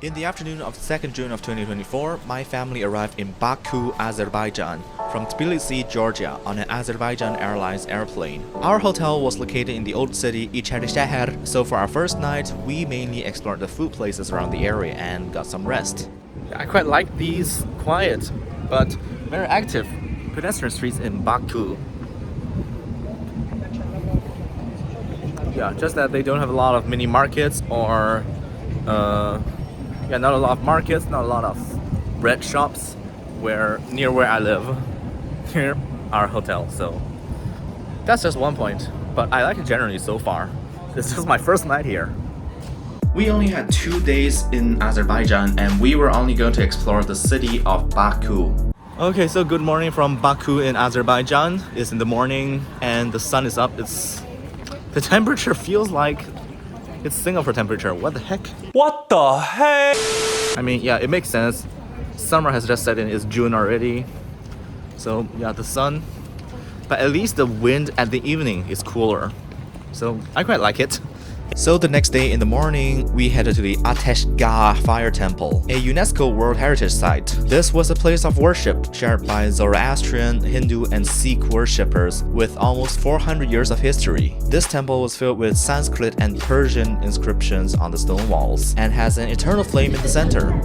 In the afternoon of 2nd June of 2024, my family arrived in Baku, Azerbaijan, from Tbilisi, Georgia, on an Azerbaijan Airlines airplane. Our hotel was located in the old city İçerişehir, so for our first night, we mainly explored the food places around the area and got some rest. I quite like these quiet, but very active pedestrian streets in Baku. Yeah, just that they don't have a lot of mini markets or not a lot of markets, not a lot of bread shops near where I live, near our hotel. So that's just one point, but I like it generally so far. This is my first night here. We only had 2 days in Azerbaijan and we were only going to explore the city of Baku. Okay, so good morning from Baku in Azerbaijan. It's in the morning and the sun is up. The temperature feels like it's Singapore temperature. What the heck? What the heck? I mean, yeah, it makes sense. Summer has just set in. It's June already. So yeah, the sun. But at least the wind at the evening is cooler. So I quite like it. So the next day in the morning, we headed to the Ateşgah Fire Temple, a UNESCO World Heritage Site. This was a place of worship shared by Zoroastrian, Hindu, and Sikh worshippers with almost 400 years of history. This temple was filled with Sanskrit and Persian inscriptions on the stone walls and has an eternal flame in the center.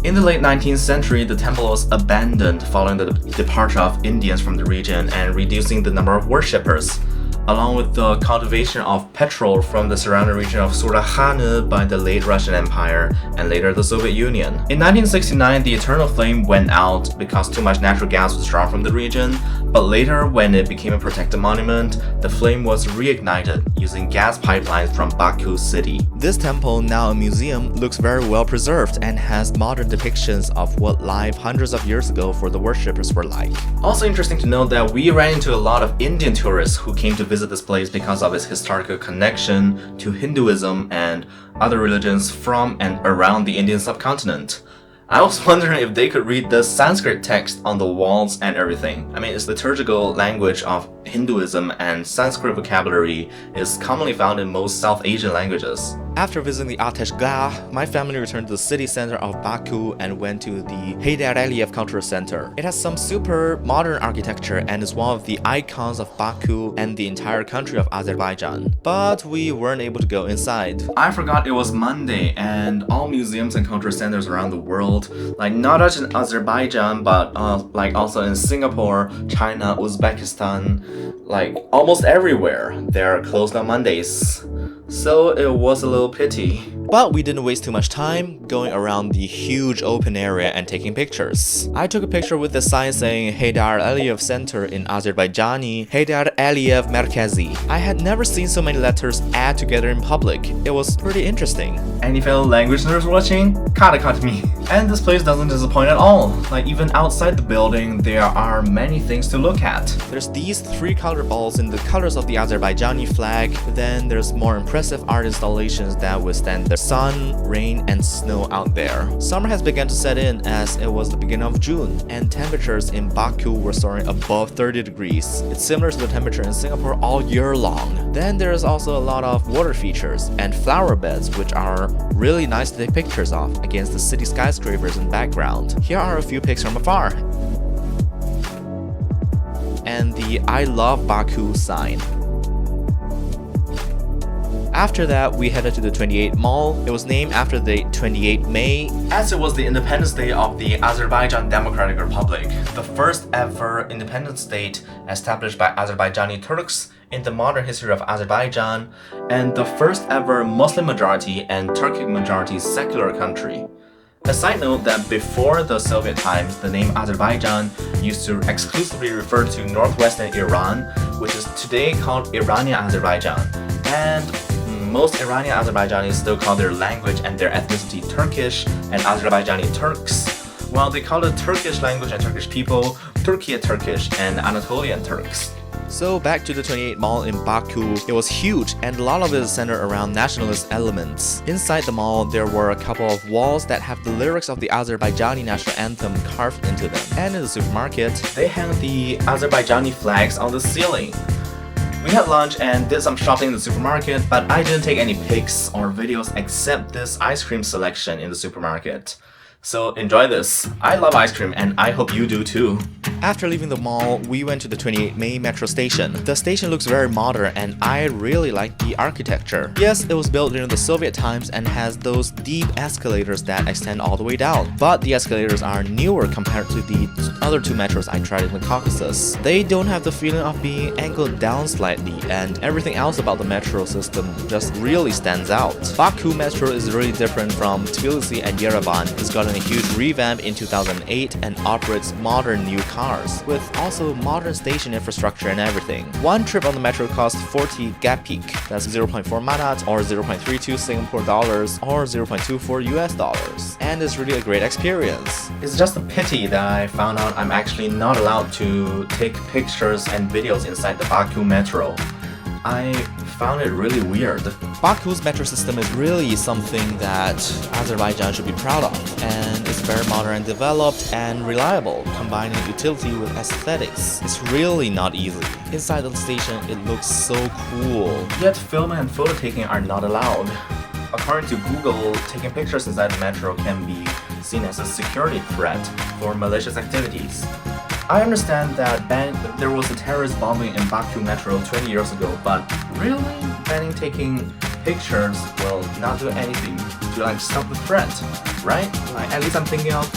In the late 19th century, the temple was abandoned following the departure of Indians from the region and reducing the number of worshippers, along with the cultivation of petrol from the surrounding region of Surakhane by the late Russian Empire and later the Soviet Union. In 1969, the eternal flame went out because too much natural gas was drawn from the region, but later, when it became a protected monument, the flame was reignited using gas pipelines from Baku city. This temple, now a museum, looks very well preserved and has modern depictions of what life hundreds of years ago for the worshippers were like. Also interesting to note that we ran into a lot of Indian tourists who came to visit this place because of its historical connection to Hinduism and other religions from and around the Indian subcontinent. I was wondering if they could read the Sanskrit text on the walls and everything. I mean, it's the liturgical language of Hinduism, and Sanskrit vocabulary is commonly found in most South Asian languages. After visiting the Ateşgah, my family returned to the city center of Baku and went to the Heydar Aliyev Cultural Center. It has some super modern architecture and is one of the icons of Baku and the entire country of Azerbaijan. But we weren't able to go inside. I forgot it was Monday and all museums and cultural centers around the world, like not just in Azerbaijan, but like also in Singapore, China, Uzbekistan, like almost everywhere, they're closed on Mondays. So it was a little pity. But we didn't waste too much time going around the huge open area and taking pictures. I took a picture with the sign saying Heydar Aliyev Center in Azerbaijani, Heydar Aliyev Merkezi. I had never seen so many letters add together in public. It was pretty interesting. Any fellow language nerds watching? Cut me. And this place doesn't disappoint at all. Like even outside the building, there are many things to look at. There's these 3 color balls in the colors of the Azerbaijani flag. Then there's more impressive art installations that withstand the sun, rain, and snow out there. Summer has begun to set in as it was the beginning of June, and temperatures in Baku were soaring above 30 degrees. It's similar to the temperature in Singapore all year long. Then there's also a lot of water features and flower beds, which are really nice to take pictures of against the city skyscrapers in the background. Here are a few pics from afar. And the I love Baku sign. After that, we headed to the 28 Mall. It was named after the 28 May, as it was the Independence Day of the Azerbaijan Democratic Republic, the first ever independent state established by Azerbaijani Turks in the modern history of Azerbaijan, and the first ever Muslim majority and Turkic majority secular country. A side note that before the Soviet times, the name Azerbaijan used to exclusively refer to northwestern Iran, which is today called Iranian Azerbaijan. And most Iranian Azerbaijanis still call their language and their ethnicity Turkish and Azerbaijani Turks, while they call the Turkish language and Turkish people Turkiye Turkish and Anatolian Turks. So back to the 28 Mall in Baku, it was huge and a lot of it is centered around nationalist elements. Inside the mall, there were a couple of walls that have the lyrics of the Azerbaijani national anthem carved into them. And in the supermarket, they hang the Azerbaijani flags on the ceiling. We had lunch and did some shopping in the supermarket, but I didn't take any pics or videos except this ice cream selection in the supermarket. So enjoy this. I love ice cream and I hope you do too. After leaving the mall, we went to the 28 May metro station. The station looks very modern and I really like the architecture. Yes, it was built during the Soviet times and has those deep escalators that extend all the way down. But the escalators are newer compared to the other two metros I tried in the Caucasus. They don't have the feeling of being angled down slightly, and everything else about the metro system just really stands out. Baku metro is really different from Tbilisi and Yerevan. It's got a huge revamp in 2008 and operates modern new cars, with also modern station infrastructure and everything. One trip on the metro costs 40 gapik, that's 0.4 manat or 0.32 Singapore dollars or 0.24 US dollars, and it's really a great experience. It's just a pity that I found out I'm actually not allowed to take pictures and videos inside the Baku metro. I found it really weird. Baku's metro system is really something that Azerbaijan should be proud of, and it's very modern and developed and reliable, combining utility with aesthetics. It's really not easy. Inside the station, it looks so cool. Yet filming and photo taking are not allowed. According to Google, taking pictures inside the metro can be seen as a security threat for malicious activities. I understand that there was a terrorist bombing in Baku metro 20 years ago, but really? Banning taking pictures will not do anything to stop the threat, right? At least I'm thinking of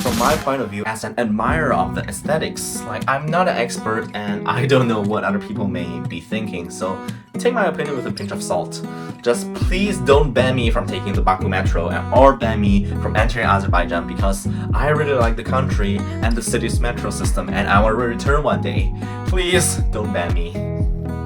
from my point of view as an admirer of the aesthetics. I'm not an expert and I don't know what other people may be thinking, so take my opinion with a pinch of salt. Just please don't ban me from taking the Baku metro or ban me from entering Azerbaijan, because I really like the country and the city's metro system and I want to return one day. Please don't ban me.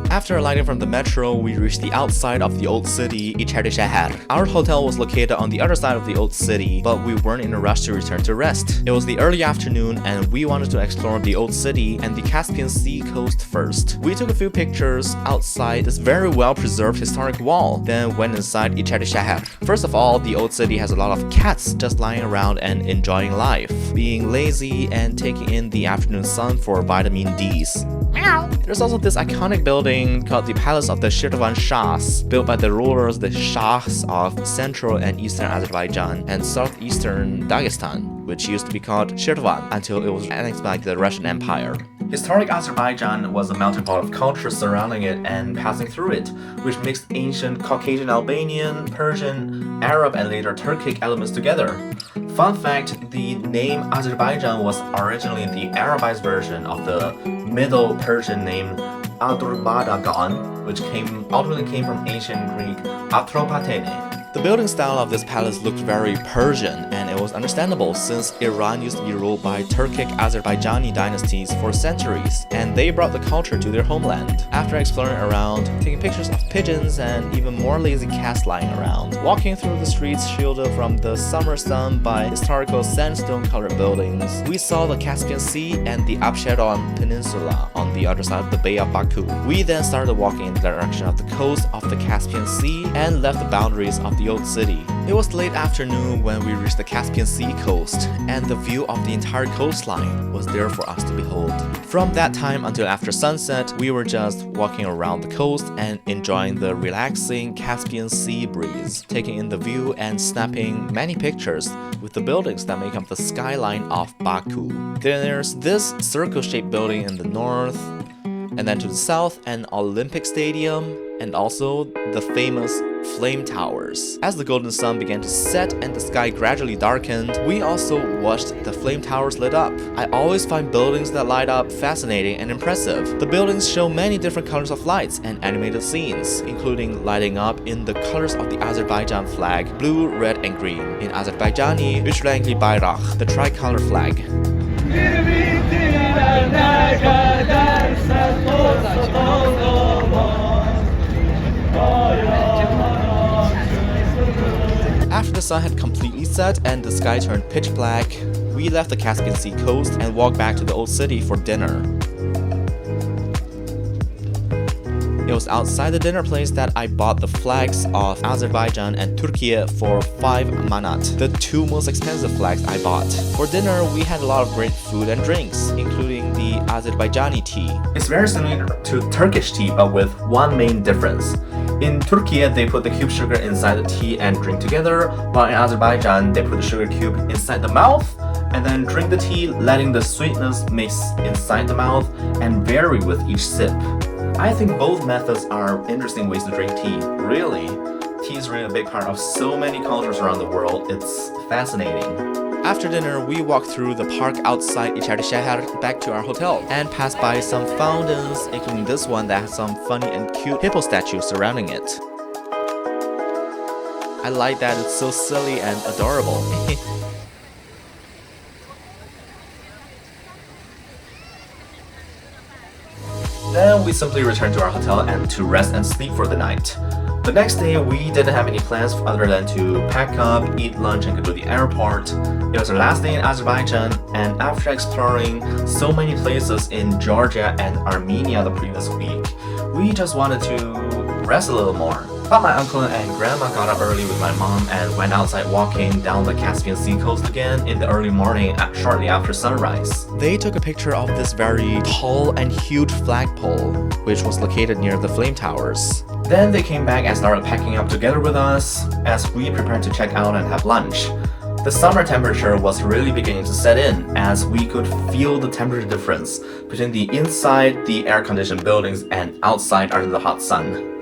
After alighting from the metro, we reached the outside of the old city, İçerişehir. Our hotel was located on the other side of the old city, but we weren't in a rush to return to rest. It was the early afternoon and we wanted to explore the old city and the Caspian Sea coast first. We took a few pictures outside this very well-preserved historic wall, then went inside İçerişehir. First of all, the old city has a lot of cats just lying around and enjoying life, being lazy and taking in the afternoon sun for vitamin D's. There's also this iconic building called the Palace of the Shirvan Shahs, built by the rulers, the Shahs of central and eastern Azerbaijan and southeastern Dagestan, which used to be called Shirvan until it was annexed by the Russian Empire. Historic Azerbaijan was a melting pot of cultures surrounding it and passing through it, which mixed ancient Caucasian Albanian, Persian, Arab, and later Turkic elements together. Fun fact, the name Azerbaijan was originally the Arabized version of the Middle Persian name Adurbadagan, which ultimately came from ancient Greek Atropatene. The building style of this palace looked very Persian, and it was understandable since Iran used to be ruled by Turkic Azerbaijani dynasties for centuries, and they brought the culture to their homeland. After exploring around, taking pictures of pigeons and even more lazy cats lying around, walking through the streets shielded from the summer sun by historical sandstone-colored buildings, we saw the Caspian Sea and the Absheron Peninsula on the other side of the Bay of Baku. We then started walking in the direction of the coast of the Caspian Sea and left the boundaries of the old city. It was late afternoon when we reached the Caspian Sea coast, and the view of the entire coastline was there for us to behold. From that time until after sunset, we were just walking around the coast and enjoying the relaxing Caspian Sea breeze, taking in the view and snapping many pictures with the buildings that make up the skyline of Baku. There's this circle-shaped building in the north, and then to the south an Olympic Stadium, and also the famous Flame Towers. As the golden sun began to set and the sky gradually darkened, we also watched the Flame Towers lit up. I always find buildings that light up fascinating and impressive. The buildings show many different colors of lights and animated scenes, including lighting up in the colors of the Azerbaijan flag, blue, red, and green. In Azerbaijani, üç renkli bayrak, the tricolor flag. After the sun had completely set and the sky turned pitch black, we left the Caspian Sea coast and walked back to the old city for dinner. It was outside the dinner place that I bought the flags of Azerbaijan and Turkey for 5 manat, the two most expensive flags I bought. For dinner, we had a lot of great food and drinks, including the Azerbaijani tea. It's very similar to Turkish tea, but with one main difference. In Turkey, they put the cube sugar inside the tea and drink together, while in Azerbaijan, they put the sugar cube inside the mouth and then drink the tea, letting the sweetness mix inside the mouth and vary with each sip. I think both methods are interesting ways to drink tea. Really, tea is really a big part of so many cultures around the world. It's fascinating. After dinner, we walked through the park outside İçerideshehir back to our hotel and passed by some fountains, including this one that has some funny and cute hippo statues surrounding it. I like that it's so silly and adorable. Then we simply returned to our hotel and to rest and sleep for the night. The next day, we didn't have any plans other than to pack up, eat lunch, and go to the airport. It was our last day in Azerbaijan, and after exploring so many places in Georgia and Armenia the previous week, we just wanted to rest a little more. But my uncle and grandma got up early with my mom and went outside walking down the Caspian Sea coast again in the early morning shortly after sunrise. They took a picture of this very tall and huge flagpole, which was located near the flame towers. Then they came back and started packing up together with us as we prepared to check out and have lunch. The summer temperature was really beginning to set in as we could feel the temperature difference between the inside the air-conditioned buildings and outside under the hot sun.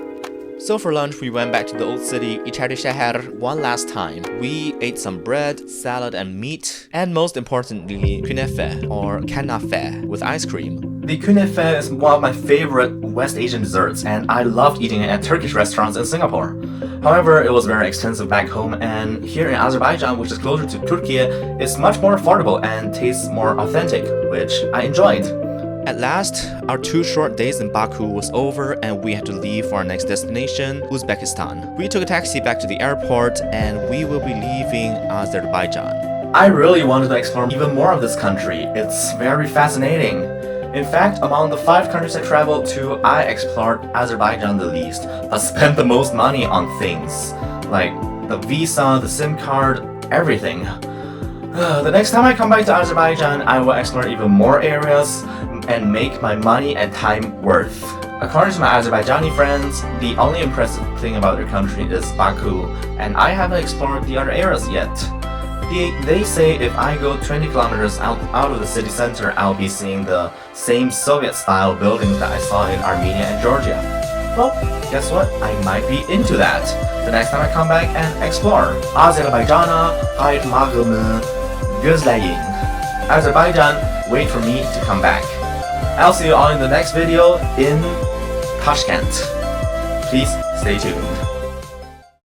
So for lunch, we went back to the old city, İçerideshehir, one last time. We ate some bread, salad, and meat, and most importantly, künefe or kanafe with ice cream. The künefe is one of my favorite West Asian desserts, and I loved eating it at Turkish restaurants in Singapore. However, it was very expensive back home, and here in Azerbaijan, which is closer to Turkey, it's much more affordable and tastes more authentic, which I enjoyed. At last, our 2 short days in Baku was over and we had to leave for our next destination, Uzbekistan. We took a taxi back to the airport and we will be leaving Azerbaijan. I really wanted to explore even more of this country. It's very fascinating. In fact, among the 5 countries I traveled to, I explored Azerbaijan the least, but spent the most money on things like the visa, the SIM card, everything. The next time I come back to Azerbaijan, I will explore even more areas and make my money and time worth. According to my Azerbaijani friends, the only impressive thing about their country is Baku, and I haven't explored the other areas yet. They say if I go 20 kilometers out of the city center, I'll be seeing the same Soviet-style buildings that I saw in Armenia and Georgia. Well, guess what? I might be into that the next time I come back and explore. Azerbaycan'a kayıtmağımı gözleyin. Azerbaijan, wait for me to come back. I'll see you all in the next video in Tashkent. Please stay tuned.